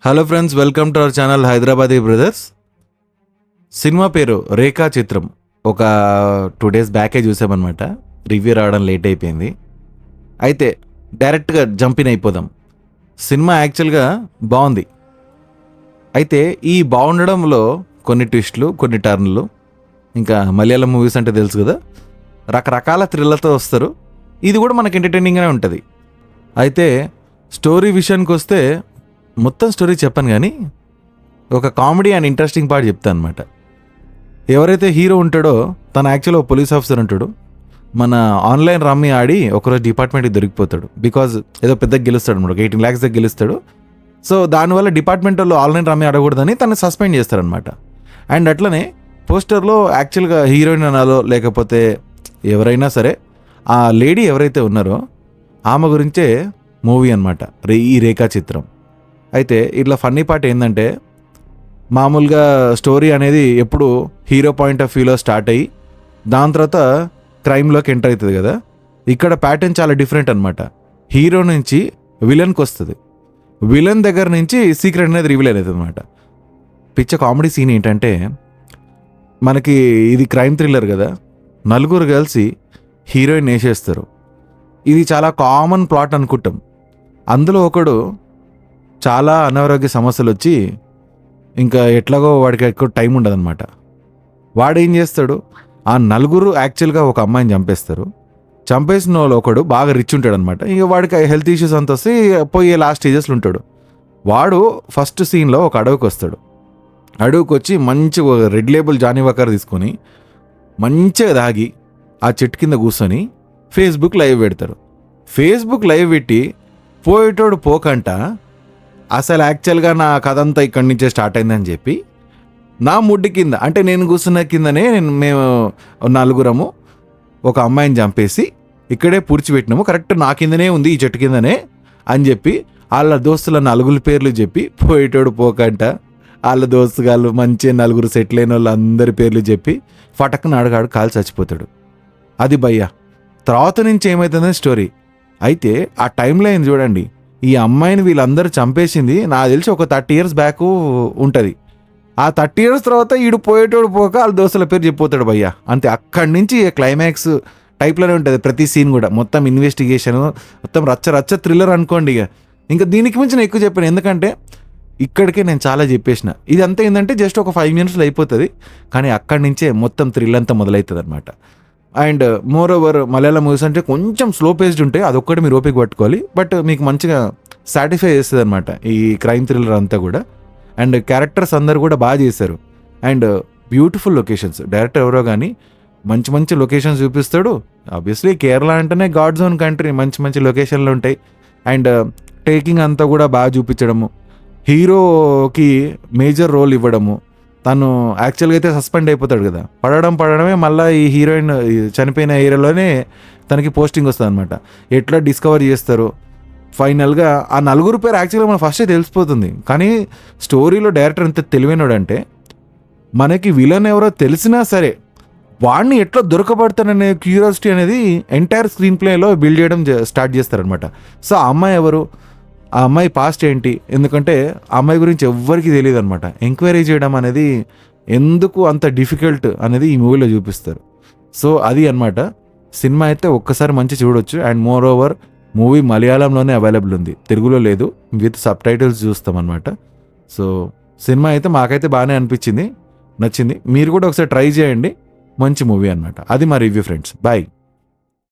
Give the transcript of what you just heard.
Hello friends, welcome to our channel Hyderabadi brothers. Cinema పేరు రేఖా చిత్రం. ఒక 2 days బ్యాకే చూసామన్నమాట. రివ్యూ రావడం లేట్ అయిపోయింది. అయితే డైరెక్ట్గా జంపిన్ అయిపోదాం. సినిమా యాక్చువల్గా బాగుంది. అయితే ఈ బాగుండడంలో కొన్ని ట్విస్టులు, కొన్ని టర్న్లు, ఇంకా మలయాళం మూవీస్ అంటే తెలుసు కదా, రకరకాల థ్రిల్లర్తో వస్తారు. ఇది కూడా మనకు ఎంటర్టైనింగ్గానే ఉంటుంది. అయితే స్టోరీ విషయానికి వస్తే మొత్తం స్టోరీ చెప్పను, కానీ ఒక కామెడీ అండ్ ఇంట్రెస్టింగ్ పార్ట్ చెప్తాను అనమాట. ఎవరైతే హీరో ఉంటాడో తను యాక్చువల్గా పోలీస్ ఆఫీసర్ ఉంటాడు. మన ఆన్లైన్ రమ్మీ ఆడి ఒకరోజు డిపార్ట్మెంట్కి దొరికిపోతాడు. బికాజ్ ఏదో పెద్దగా గెలుస్తాడు అనమాట, 18 lakhs దగ్గర గెలుస్తాడు. సో దానివల్ల డిపార్ట్మెంట్ వాళ్ళు ఆన్లైన్ రమ్మీ ఆడకూడదని తను సస్పెండ్ చేస్తారనమాట. అండ్ అట్లనే పోస్టర్లో యాక్చువల్గా హీరోయిన్ అనాలో లేకపోతే ఎవరైనా సరే ఆ లేడీ ఎవరైతే ఉన్నారో ఆమె గురించే మూవీ అనమాట ఈ రేఖా చిత్రం. అయితే ఇట్లా ఫన్నీ పార్ట్ ఏంటంటే, మామూలుగా స్టోరీ అనేది ఎప్పుడు హీరో పాయింట్ ఆఫ్ వ్యూలో స్టార్ట్ అయ్యి దాని తర్వాత క్రైమ్లోకి ఎంటర్ అవుతుంది కదా. ఇక్కడ ప్యాటర్న్ చాలా డిఫరెంట్ అనమాట. హీరో నుంచి విలన్కి వస్తుంది, విలన్ దగ్గర నుంచి సీక్రెట్ అనేది రివీల్ అవుతుంది అనమాట. పిచ్చ కామెడీ సీన్ ఏంటంటే, మనకి ఇది క్రైమ్ థ్రిల్లర్ కదా, నలుగురు కలిసి హీరోయిన్ వేసేస్తారు. ఇది చాలా కామన్ ప్లాట్ అనుకుంటాం. అందులో ఒకడు చాలా అనారోగ్య సమస్యలు వచ్చి ఇంకా ఎట్లాగో వాడికి ఎక్కువ టైం ఉండదన్నమాట. వాడు ఏం చేస్తాడు, ఆ నలుగురు యాక్చువల్గా ఒక అమ్మాయిని చంపేస్తారు. చంపేసిన వాళ్ళు ఒకడు బాగా రిచ్ ఉంటాడు అనమాట. ఇక వాడికి హెల్త్ ఇష్యూస్ అంత వస్తే పోయే లాస్ట్ స్టేజెస్లో ఉంటాడు. వాడు ఫస్ట్ సీన్లో ఒక అడవికి వస్తాడు. అడవికి వచ్చి మంచి రెడ్ లేబుల్ జానీ వాకర్ తీసుకొని మంచిగా దాగి ఆ చెట్టు కింద కూర్చొని ఫేస్బుక్ లైవ్ పెడతారు. ఫేస్బుక్ లైవ్ పెట్టి పోయేటోడు పోకంట అసలు యాక్చువల్గా నా కథ అంతా ఇక్కడి నుంచే స్టార్ట్ అయిందని చెప్పి నా ముడ్డి కింద, అంటే నేను కూర్చున్న కిందనే మేము నలుగురము ఒక అమ్మాయిని చంపేసి ఇక్కడే పూడ్చిపెట్టినాము, కరెక్ట్ నా కిందనే ఉంది ఈ చెట్టు కిందనే అని చెప్పి వాళ్ళ దోస్తుల నలుగురు పేర్లు చెప్పి పోయేటోడు పోకంట వాళ్ళ దోస్తుగాళ్ళు మంచిగా నలుగురు సెటిల్ అయిన వాళ్ళు అందరి పేర్లు చెప్పి ఫటక్న అడగాడు కాలు చచ్చిపోతాడు. అది భయ్యా. తర్వాత నుంచి ఏమవుతుందని స్టోరీ. అయితే ఆ టైంలో ఏం చూడండి, ఈ అమ్మాయిని వీళ్ళందరూ చంపేసింది నాకు తెలిసి ఒక 30 years బ్యాక్ ఉంటుంది. ఆ 30 years తర్వాత ఈడు పోయేటోడు పోక వాళ్ళ దోస్తుల పేరు చెప్పిపోతాడు భయ్యా. అంతే. అక్కడి నుంచి క్లైమాక్స్ టైప్లోనే ఉంటుంది ప్రతి సీన్ కూడా. మొత్తం ఇన్వెస్టిగేషన్, మొత్తం రచ్చ థ్రిల్లర్ అనుకోండి. ఇంకా దీనికి మించి నేను ఎక్కువ చెప్పాను, ఎందుకంటే ఇక్కడికే నేను చాలా చెప్పేసిన. ఇది అంతా ఏంటంటే జస్ట్ ఒక 5 minutes అయిపోతుంది, కానీ అక్కడి నుంచే మొత్తం థ్రిల్ అంతా మొదలవుతుంది అనమాట. And more over Malayalam movies అంటే కొంచెం స్లో పేస్డ్ ఉంటాయి, అదొక్కటి మీరు ఓపిక పట్టుకోవాలి. బట్ మీకు మంచిగా సాటిస్ఫై చేస్తుంది అనమాట ఈ క్రైమ్ థ్రిల్లర్ అంతా కూడా. అండ్ క్యారెక్టర్స్ అందరు కూడా బాగా చేశారు. And beautiful locations. డైరెక్టర్ ఎవరో కానీ మంచి లొకేషన్స్ చూపిస్తాడు. ఆబ్వియస్లీ కేరళ అంటేనే గాడ్ జోన్ కంట్రీ, మంచి లొకేషన్లు ఉంటాయి. అండ్ టేకింగ్ అంతా కూడా బాగా చూపించడము, హీరోకి మేజర్ రోల్ ఇవ్వడము. తను యాక్చువల్గా అయితే సస్పెండ్ అయిపోతాడు కదా, పడడమే మళ్ళీ ఈ హీరోయిన్ చనిపోయిన ఏరియాలోనే తనకి పోస్టింగ్ వస్తుంది అనమాట. ఎట్లా డిస్కవర్ చేస్తారు ఫైనల్గా ఆ నలుగురు పేరు యాక్చువల్గా మనం ఫస్టే తెలిసిపోతుంది. కానీ స్టోరీలో డైరెక్టర్ ఎంత తెలివైనడంటే, మనకి విలన్ ఎవరో తెలిసినా సరే వాడిని ఎట్లా దొరకబడతాననే క్యూరియాసిటీ అనేది ఎంటైర్ స్క్రీన్ ప్లేలో బిల్డ్ చేయడం స్టార్ట్ చేస్తారనమాట. సో ఆ అమ్మాయి ఎవరు, ఆ అమ్మాయి పాస్ట్ ఏంటి, ఎందుకంటే ఆ అమ్మాయి గురించి ఎవ్వరికి తెలియదు అనమాట. ఎంక్వైరీ చేయడం అనేది ఎందుకు అంత డిఫికల్ట్ అనేది ఈ మూవీలో చూపిస్తారు. సో అది అనమాట. సినిమా అయితే ఒక్కసారి మంచి చూడొచ్చు. అండ్ మోర్ ఓవర్ మూవీ మలయాళంలోనే అవైలబుల్ ఉంది, తెలుగులో లేదు. విత్ subtitles చూస్తామన్నమాట. సో సినిమా అయితే మాకైతే బాగానే అనిపించింది, నచ్చింది. మీరు కూడా ఒకసారి ట్రై చేయండి, మంచి మూవీ అనమాట. అది మా రివ్యూ ఫ్రెండ్స్. బాయ్.